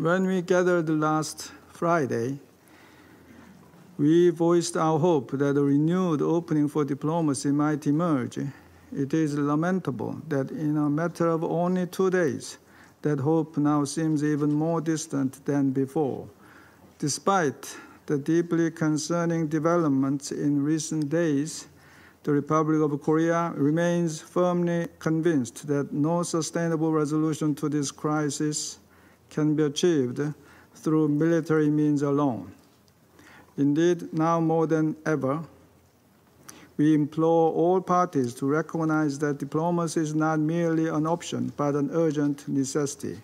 When we gathered last Friday, we voiced our hope that a renewed opening for diplomacy might emerge. It is lamentable that in a matter of only 2 days, that hope now seems even more distant than before. Despite the deeply concerning developments in recent days, the Republic of Korea remains firmly convinced that no sustainable resolution to this crisis can be achieved through military means alone. Indeed, now more than ever, we implore all parties to recognize that diplomacy is not merely an option, but an urgent necessity.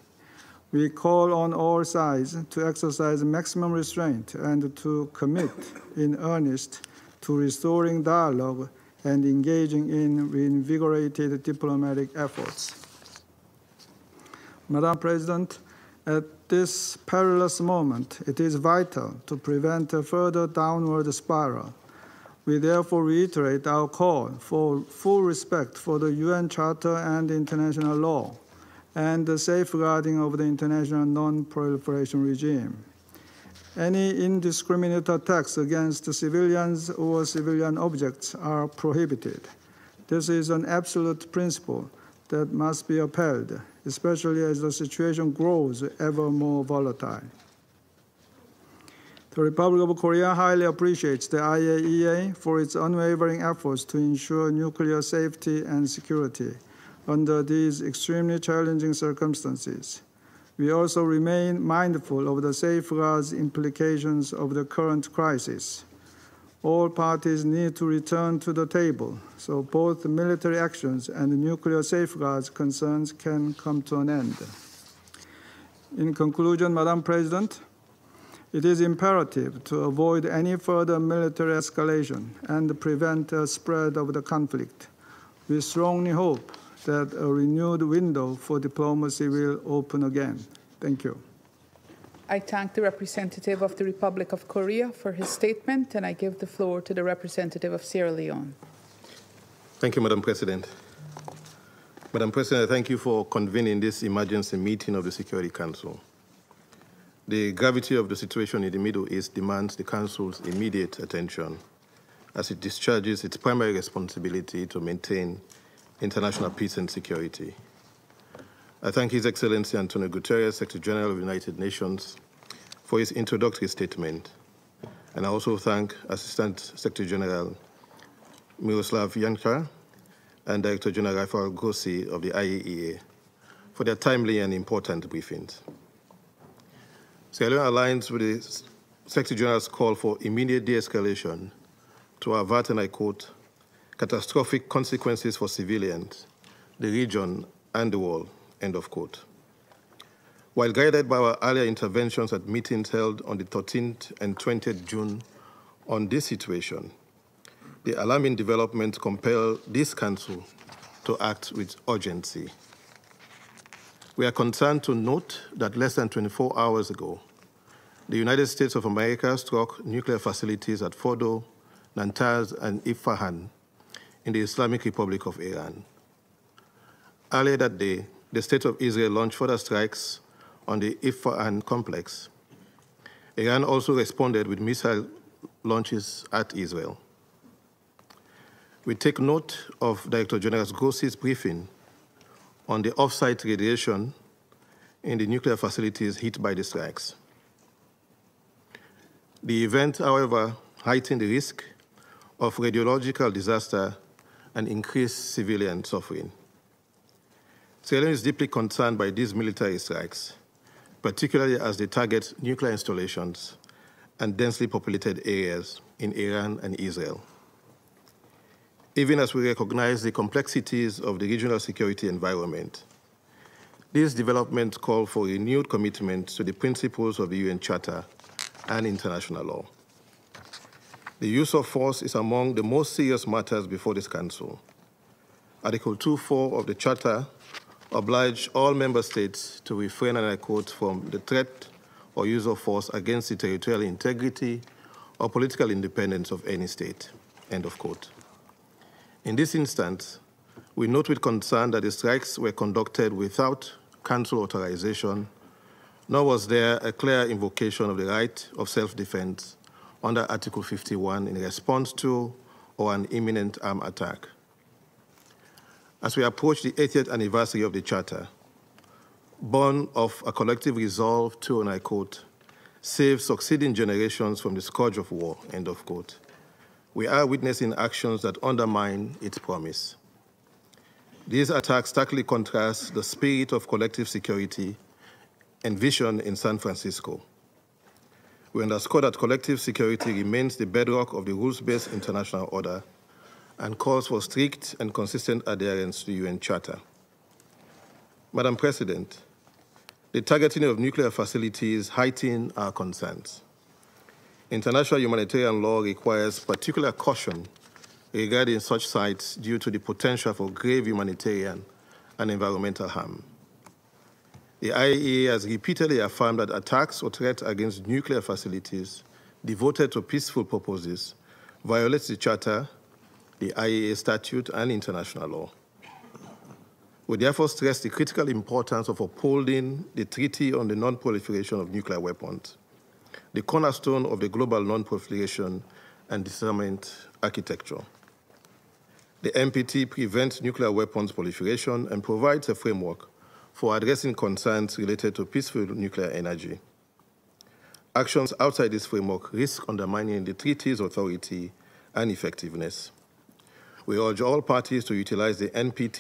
We call on all sides to exercise maximum restraint and to commit in earnest to restoring dialogue and engaging in reinvigorated diplomatic efforts. Madam President, at this perilous moment, it is vital to prevent a further downward spiral. We therefore reiterate our call for full respect for the UN Charter and international law, and the safeguarding of the international non-proliferation regime. Any indiscriminate attacks against civilians or civilian objects are prohibited. This is an absolute principle that must be upheld, especially as the situation grows ever more volatile. The Republic of Korea highly appreciates the IAEA for its unwavering efforts to ensure nuclear safety and security under these extremely challenging circumstances. We also remain mindful of the safeguards implications of the current crisis. All parties need to return to the table so both military actions and nuclear safeguards concerns can come to an end. In conclusion, Madam President, it is imperative to avoid any further military escalation and prevent a spread of the conflict. We strongly hope that a renewed window for diplomacy will open again. Thank you. I thank the representative of the Republic of Korea for his statement, and I give the floor to the representative of Sierra Leone. Thank you, Madam President. Madam President, I thank you for convening this emergency meeting of the Security Council. The gravity of the situation in the Middle East demands the Council's immediate attention as it discharges its primary responsibility to maintain international peace and security. I thank His Excellency Antonio Guterres, Secretary General of the United Nations, for his introductory statement. And I also thank Assistant Secretary General Miroslav Janka and Director General Rafael Grossi of the IAEA for their timely and important briefings. Sierra Leone aligns with the Secretary General's call for immediate de-escalation to avert, and I quote, catastrophic consequences for civilians, the region, and the world, end of quote. While guided by our earlier interventions at meetings held on the 13th and 20th June on this situation, the alarming developments compel this Council to act with urgency. We are concerned to note that less than 24 hours ago, the United States of America struck nuclear facilities at Fordo, Natanz, and Isfahan in the Islamic Republic of Iran. Earlier that day, the State of Israel launched further strikes on the Isfahan complex. Iran also responded with missile launches at Israel. We take note of Director General Grossi's briefing on the off-site radiation in the nuclear facilities hit by the strikes. The event, however, heightened the risk of radiological disaster and increased civilian suffering. Sierra Leone is deeply concerned by these military strikes, particularly as they target nuclear installations and densely populated areas in Iran and Israel. Even as we recognize the complexities of the regional security environment, these developments call for renewed commitment to the principles of the UN Charter and international law. The use of force is among the most serious matters before this Council. Article 2.4 of the Charter obliges all member states to refrain, and I quote, from the threat or use of force against the territorial integrity or political independence of any state, end of quote. In this instance, we note with concern that the strikes were conducted without Council authorization, nor was there a clear invocation of the right of self-defense under Article 51 in response to or an imminent armed attack. As we approach the 80th anniversary of the Charter, born of a collective resolve to, and I quote, save succeeding generations from the scourge of war, end of quote, we are witnessing actions that undermine its promise. These attacks starkly contrast the spirit of collective security envisioned in San Francisco. We underscore that collective security remains the bedrock of the rules-based international order and calls for strict and consistent adherence to the UN Charter. Madam President, the targeting of nuclear facilities heighten our concerns. International humanitarian law requires particular caution regarding such sites due to the potential for grave humanitarian and environmental harm. The IAEA has repeatedly affirmed that attacks or threats against nuclear facilities devoted to peaceful purposes violates the Charter, the IAEA statute, and international law. We therefore stress the critical importance of upholding the Treaty on the Non-Proliferation of Nuclear Weapons, the cornerstone of the global non-proliferation and disarmament architecture. The NPT prevents nuclear weapons proliferation and provides a framework for addressing concerns related to peaceful nuclear energy. Actions outside this framework risk undermining the treaty's authority and effectiveness. We urge all parties to utilize the NPT